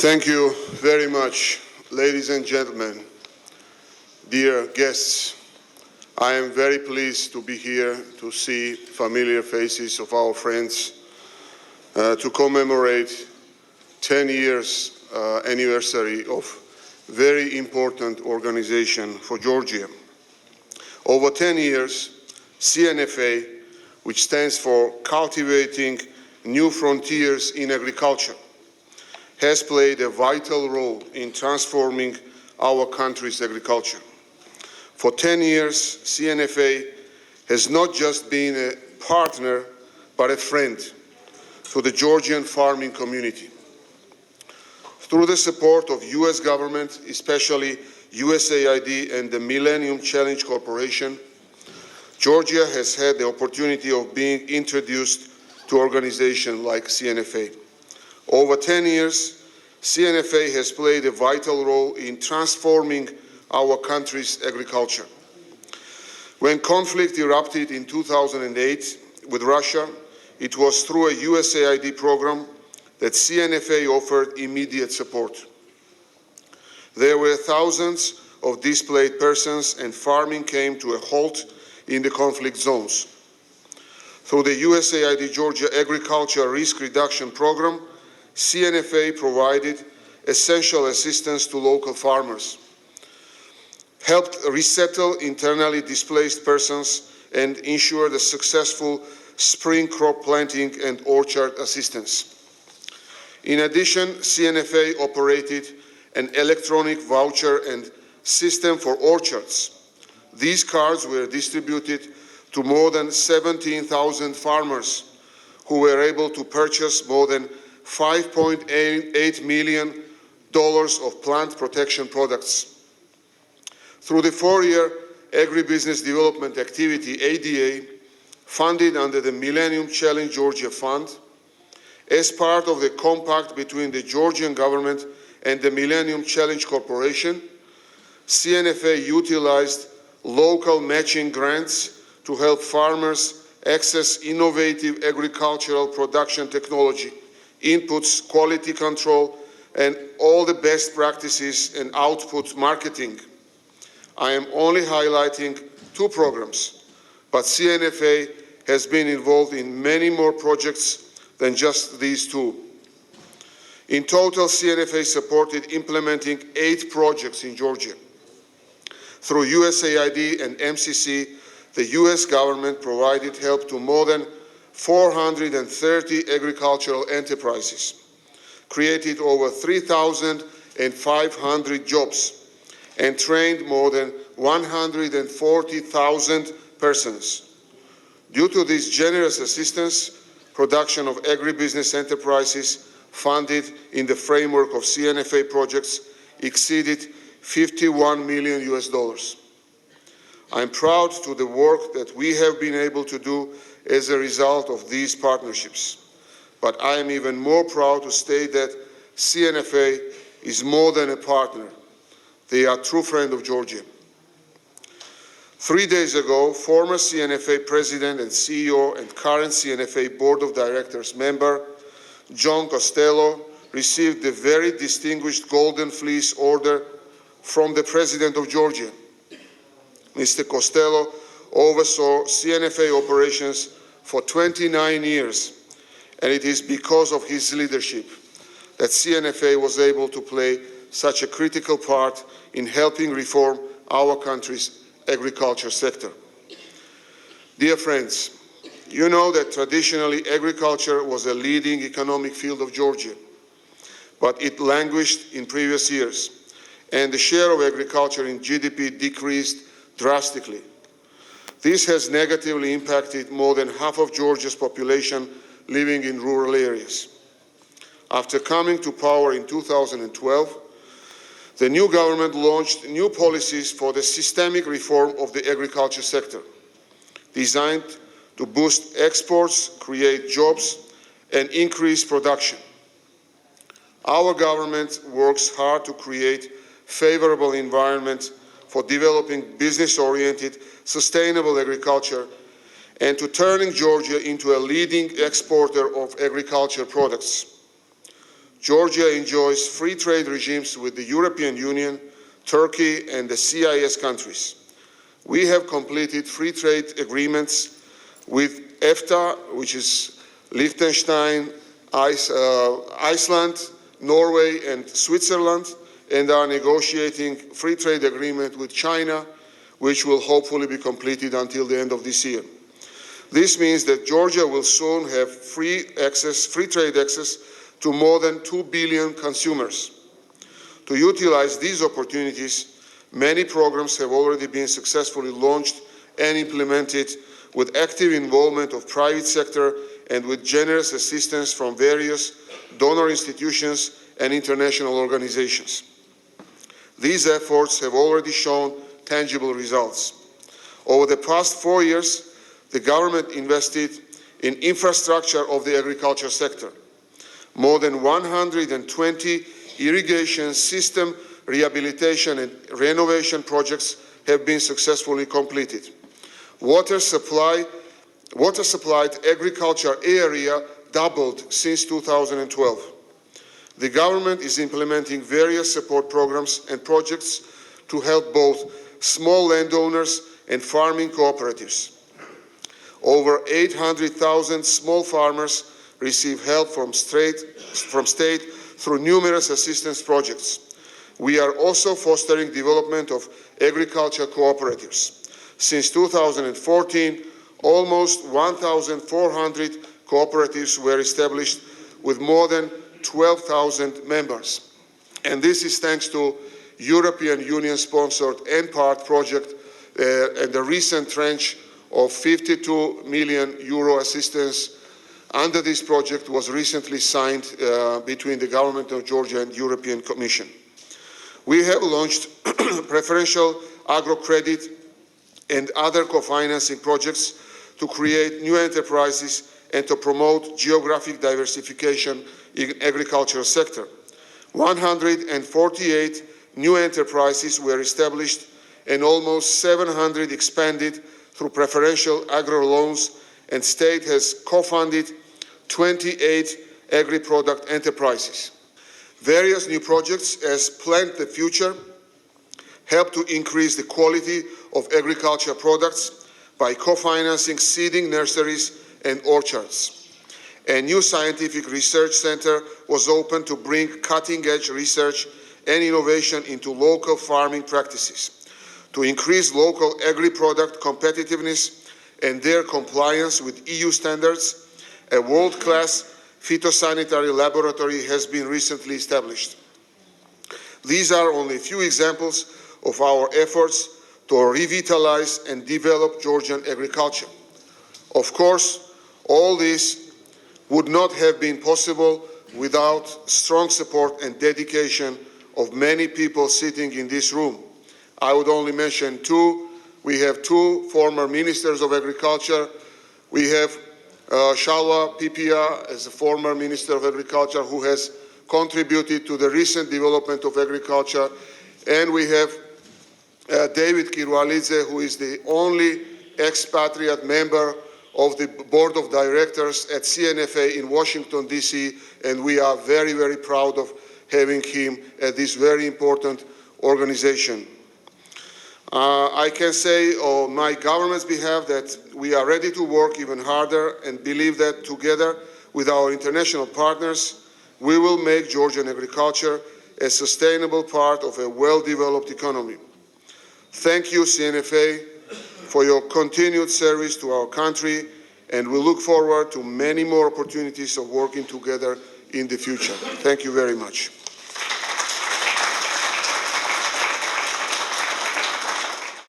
Thank you very much, ladies and gentlemen, dear guests. I am very pleased to be here to see familiar faces of our friends to commemorate 10 years anniversary of very important organization for Georgia. Over 10 years, CNFA, which stands for Cultivating New Frontiers in Agriculture, has played a vital role in transforming our country's agriculture. For 10 years, CNFA has not just been a partner, but a friend to the Georgian farming community. Through the support of US government, especially USAID and the Millennium Challenge Corporation, Georgia has had the opportunity of being introduced to organizations like CNFA. Over 10 years, CNFA has played a vital role in transforming our country's agriculture. When conflict erupted in 2008 with Russia, it was through a USAID program that CNFA offered immediate support. There were thousands of displaced persons and farming came to a halt in the conflict zones. Through the USAID Georgia Agriculture Risk Reduction Program, CNFA provided essential assistance to local farmers, helped resettle internally displaced persons, and ensure the successful spring crop planting and orchard assistance. In addition, CNFA operated an electronic voucher and system for orchards. These cards were distributed to more than 17,000 farmers who were able to purchase more than $5.8 million of plant protection products. Through the 4-year Agribusiness Development Activity, ADA, funded under the Millennium Challenge Georgia Fund, as part of the compact between the Georgian government and the Millennium Challenge Corporation, CNFA utilized local matching grants to help farmers access innovative agricultural production technology, inputs, quality control, and all the best practices and output marketing. I am only highlighting 2 programs, but CNFA has been involved in many more projects than just these 2. In total, CNFA supported implementing 8 projects in Georgia. Through USAID and MCC, the US government provided help to more than 430 agricultural enterprises, created over 3,500 jobs, and trained more than 140,000 persons. Due to this generous assistance, production of agribusiness enterprises funded in the framework of CNFA projects exceeded $51 million. I'm proud to the work that we have been able to do as a result of these partnerships. But I am even more proud to state that CNFA is more than a partner. They are a true friend of Georgia. 3 days ago, former CNFA President and CEO and current CNFA Board of Directors member, John Costello, received the very distinguished Golden Fleece Order from the President of Georgia. Mr. Costello oversaw CNFA operations for 29 years, and it is because of his leadership that CNFA was able to play such a critical part in helping reform our country's agriculture sector. Dear friends, you know that traditionally agriculture was a leading economic field of Georgia, but it languished in previous years, and the share of agriculture in GDP decreased drastically. This has negatively impacted more than half of Georgia's population living in rural areas. After coming to power in 2012, the new government launched new policies for the systemic reform of the agriculture sector, designed to boost exports, create jobs, and increase production. Our government works hard to create favorable environment for developing business-oriented, sustainable agriculture and to turning Georgia into a leading exporter of agriculture products. Georgia enjoys free trade regimes with the European Union, Turkey, and the CIS countries. We have completed free trade agreements with EFTA, which is Liechtenstein, Iceland, Norway, and Switzerland, and are negotiating free trade agreement with China, which will hopefully be completed until the end of this year. This means that Georgia will soon have free trade access to more than 2 billion consumers. To utilize these opportunities, many programs have already been successfully launched and implemented with active involvement of private sector and with generous assistance from various donor institutions and international organizations. These efforts have already shown tangible results. Over the past 4 years, the government invested in infrastructure of the agriculture sector. More than 120 irrigation system rehabilitation and renovation projects have been successfully completed. Water supplied agriculture area doubled since 2012. The government is implementing various support programs and projects to help both small landowners and farming cooperatives. Over 800,000 small farmers receive help from state through numerous assistance projects. We are also fostering development of agriculture cooperatives. Since 2014, almost 1,400 cooperatives were established with more than 12,000 members. And this is thanks to European Union-sponsored NPART project and the recent tranche of 52 million euro assistance under this project was recently signed between the government of Georgia and European Commission. We have launched preferential agro credit and other co-financing projects to create new enterprises and to promote geographic diversification in agricultural sector. 148 new enterprises were established and almost 700 expanded through preferential agro loans, and state has co-funded 28 agri-product enterprises. Various new projects as Plant the Future help to increase the quality of agriculture products by co-financing seeding nurseries and orchards. A new scientific research center was opened to bring cutting-edge research and innovation into local farming practices, to increase local agri-product competitiveness and their compliance with EU standards. A world-class phytosanitary laboratory has been recently established. These are only a few examples of our efforts to revitalize and develop Georgian agriculture. Of course, all this would not have been possible without strong support and dedication of many people sitting in this room. I would only mention two. We have two former ministers of agriculture. We have Shalwa Pipia as a former Minister of Agriculture who has contributed to the recent development of agriculture. And we have David Kirwalidze, who is the only expatriate member of the Board of Directors at CNFA in Washington, D.C., and we are very, very proud of having him at this very important organization. I can say on my government's behalf that we are ready to work even harder and believe that together with our international partners, we will make Georgian agriculture a sustainable part of a well-developed economy. Thank you, CNFA, for your continued service to our country, and we look forward to many more opportunities of working together in the future. Thank you very much.